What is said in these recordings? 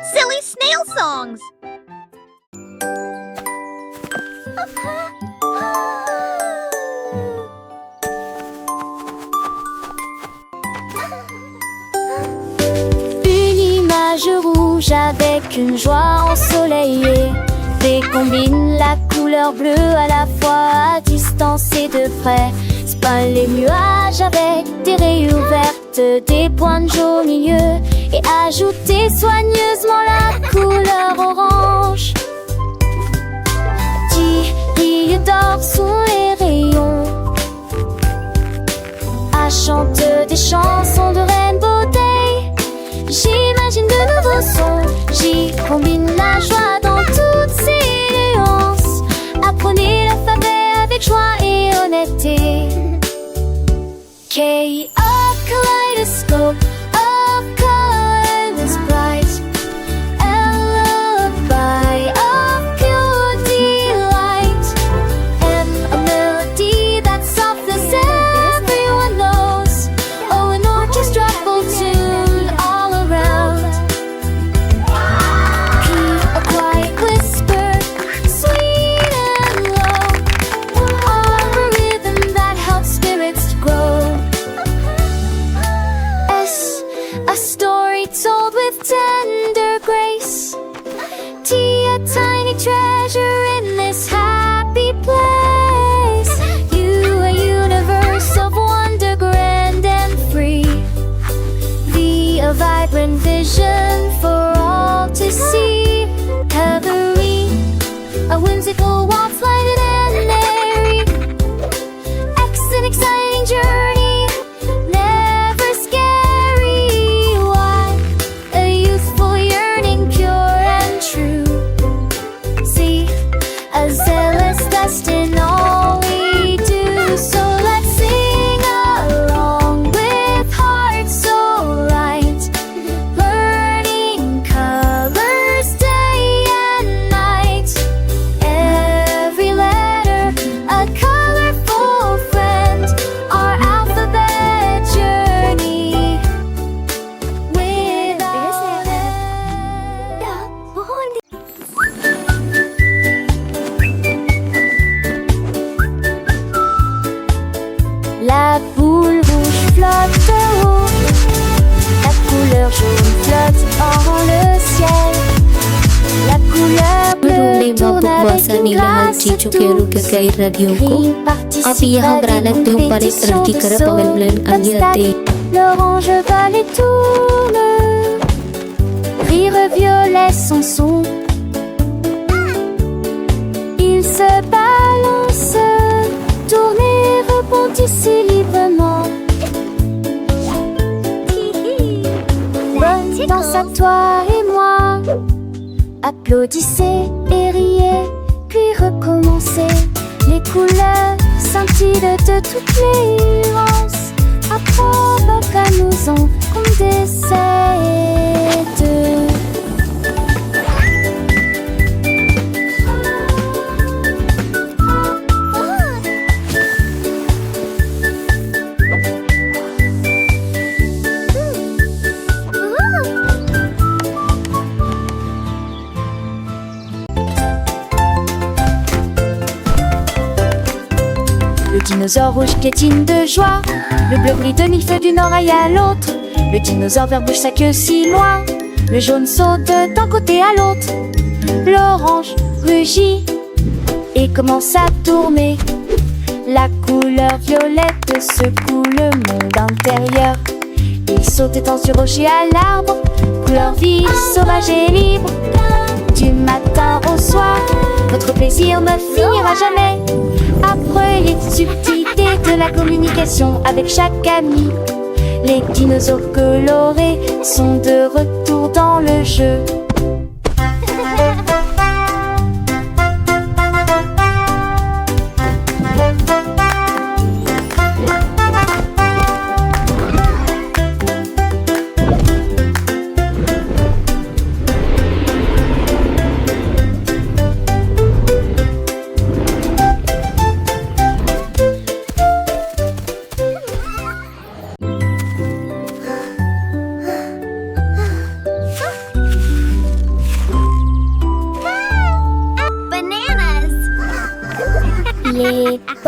Silly snail songs! Une image rouge avec une joie ensoleillée décombine la couleur bleue à la fois à distance et de près. Spin les nuages avec des rayures vertes, des pointes jaunes au milieu et ajouter soigneusement la couleur orange. 10 rayures d'or sous les rayons, à chante des chansons de Rainbow Day. J'imagine de nouveaux sons, j'y combine la joie dans toutes ses nuances. Apprenez l'alphabet avec joie et honnêteté. K, a kaleidoscope of colors bright, a lullaby of pure delight, M, a melody that's soft as everyone knows. Oh, an orchestral tune all around. P, a quiet whisper, sweet and low, all a rhythm that helps spirits to grow. S, a story told with tender grace. T, a tiny treasure in this happy place. U, a universe of wonder grand and free. V, a vibrant vision for all to see. Heathery, a whimsical waltz lighted and airy. X, an exciting journey, never scary. Y, a youthful yearning, pure and true. Z, a zealous zest in all we do. So let's sing along with hearts so light, learning colors day and night. Every letter a colorful friend, our alphabet journey without end. La boule rouge flotte haut, la couleur jaune flotte en le ciel, la couleur bleue tourne avec une grâce douce. Gris participe à des compétitions de saut d'obstacles. L'orange bat les tourne, rire violet son son. Il se balance, tourne et rebondit si librement. Bonne danse à toi et moi. Applaudissez et riez, puis recommencez. Les couleurs scintillent de toutes les nuances. À provoque à nous en comme des sept. Le dinosaure rouge piétine de joie, le bleu brille de mille feux d'une oreille à l'autre. Le dinosaure vert bouge sa queue si loin, le jaune saute d'un côté à l'autre. L'orange rugit et commence à tourner. La couleur violette secoue le monde intérieur. Il saute étant sur rocher à l'arbre, couleur vive, sauvage et libre. Du matin au soir, votre plaisir ne finira jamais. Apprenez les subtilités de la communication avec chaque ami. Les dinosaures colorés sont de retour dans le jeu.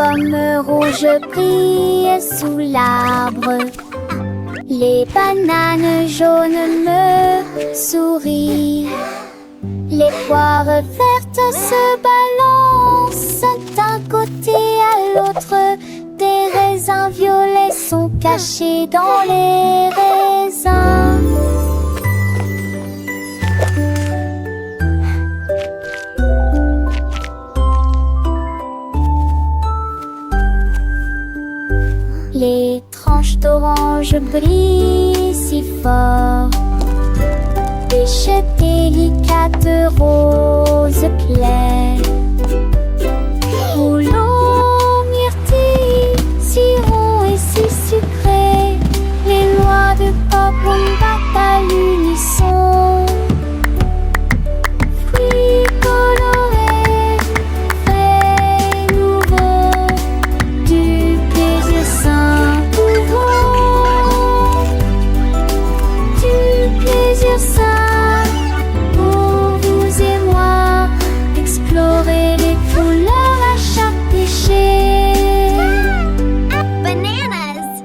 pommes rouges brillent sous l'arbre. Les bananes jaunes me sourient. Les poires vertes se balancent d'un côté à l'autre. Des raisins violets sont cachés dans les raisins. Les tranches d'orange brillent si fort. Pêche délicate rose claire. Rouleau, myrtille, sirop et si sucré. Les noix de coco battent à l'unisson. Fruits colorés, frais, nouveaux. Du plaisir sain pouvons. Du plaisir sain pour vous et moi. Explorer les couleurs à chaque péché. Bananas!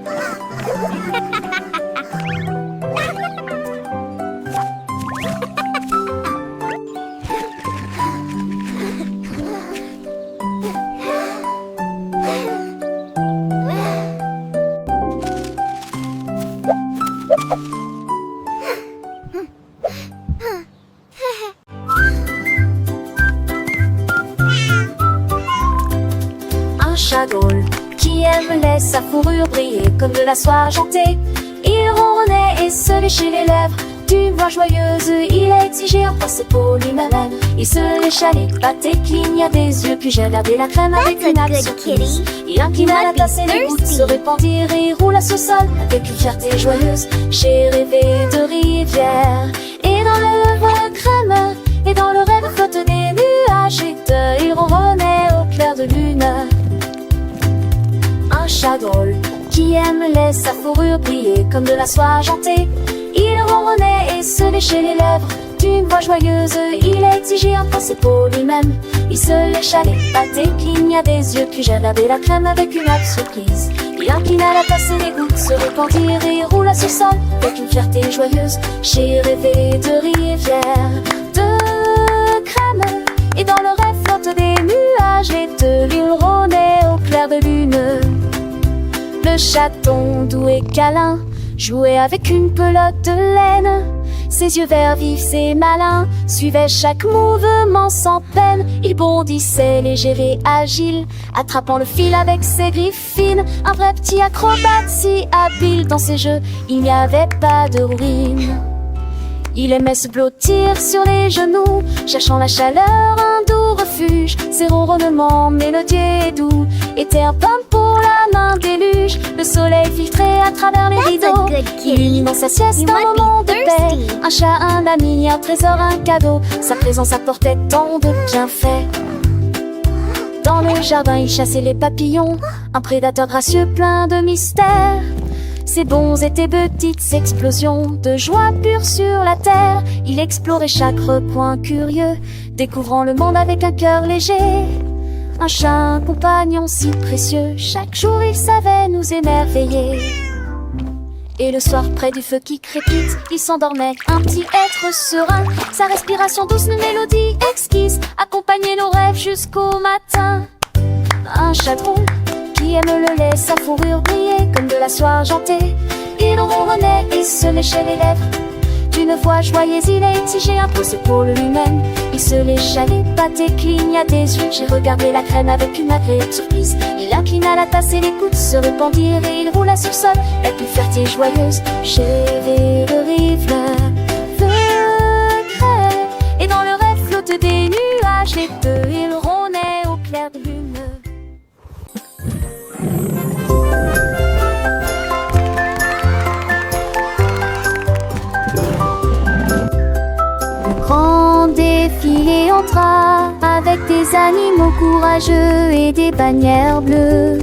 Un chat drôle qui aime laisse sa fourrure briller comme de la soie argentée. Il ronronnait et se léchait les lèvres d'une voix joyeuse. Il a exigé un procès pour lui-même. Il se lécha les pattes et cligna des yeux. Puis j'ai regardé la crème avec That's une a nappe good surprise. kitty. Il inclina You la might tasse be et les gouttes thirsty. se répandirent et roula sur le sol avec une fierté joyeuse. J'ai rêvé de rivière et dans le lèvres crème. Et dans le rêve flottent des nuages et il ronronnait au clair de lune. Un chat drôle qui aime laisse sa fourrure briller comme de la soie argentée. Il ronronnait et se léchait les lèvres d'une voix joyeuse. Il a exigé un procès pour lui-même. Il se lécha les pattes et cligna des yeux. Puis j'ai regardé la crème avec une nappe surprise. Il inclina la tasse et les gouttes se répandirent et roula sur le sol avec une fierté joyeuse. J'ai rêvé de rivière, de crème. Et dans le rêve flottent des nuages et de l'île rônait au clair de lune. Le chaton doux et câlin jouait avec une pelote de laine. Ses yeux verts vifs et malins suivaient chaque mouvement sans peine. Il bondissait léger et agile, attrapant le fil avec ses griffes fines. Un vrai petit acrobate si habile dans ses jeux, il n'y avait pas de ruine. Il aimait se blottir sur les genoux, cherchant la chaleur, un doux refuge. Ses ronronnements mélodieux et doux étaient un pomme pour la main déluge. Le soleil filtrait à travers les That's a rideaux, good kitty. illuminant sa sieste You un might be moment de paix. thirsty. Un chat, un ami, un trésor, un cadeau. Sa présence apportait tant de bienfaits. Dans le jardin, il chassait les papillons, un prédateur gracieux plein de mystères. Ces bons étaient petites explosions de joie pure sur la terre. Il explorait chaque recoin curieux, découvrant le monde avec un cœur léger. Un chat, un compagnon si précieux, chaque jour il savait nous émerveiller. Et le soir près du feu qui crépite, il s'endormait, un petit être serein. Sa respiration douce, une mélodie exquise, accompagnait nos rêves jusqu'au matin. Un chat drôle qui aime le lait, sa fourrure brillait comme de la soie argentée. Il ronronnait et se léchait les lèvres d'une voix joyeuse. Il a exigé un procès pour lui-même. Il se lécha les pattes et cligna des yeux. J'ai regardé la crème avec une agréable surprise. Il inclina la tasse et les gouttes se répandirent et il roula sur le sol la plus fertile et joyeuse. J'ai rêvé de rivière, de crème. Et dans le rêve flottent des nuages, les deux ils rônaient au clair de lune. Grand défilé entra avec des animaux courageux et des bannières bleues.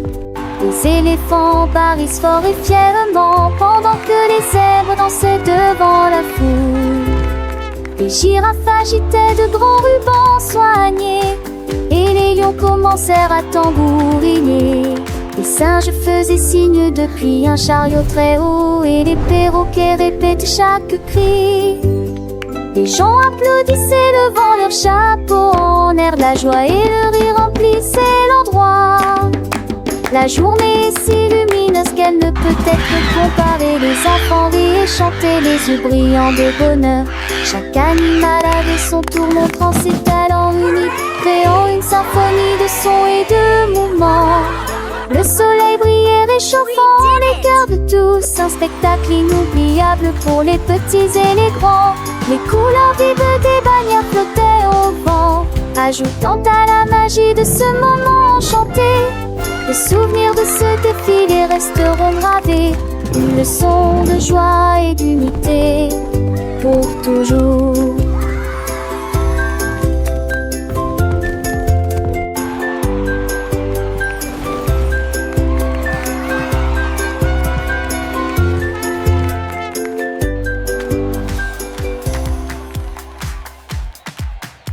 Les éléphants barrissent fort et fièrement pendant que les zèbres dansaient devant la foule. Les girafes agitaient de grands rubans soignés et et les lions commencèrent à tambouriner. Les singes faisaient signe depuis un chariot très haut et les perroquets répétaient chaque cri. Les gens applaudissaient levant leurs chapeaux en air de la joie et le rire remplissait l'endroit. La journée est si lumineuse qu'elle ne peut être comparée. Les enfants riaient et chantaient les yeux brillants de bonheur. Chaque animal avait son tour montrant ses talents uniques, créant une symphonie de sons et de mouvements. Le soleil brillait réchauffant les cœurs de tous. Un spectacle inoubliable pour les petits et les grands. Les couleurs vives des bannières flottaient au vent, ajoutant à la magie de ce moment enchanté. Les souvenirs de ce défilé resteront gravés, une leçon de joie et d'unité.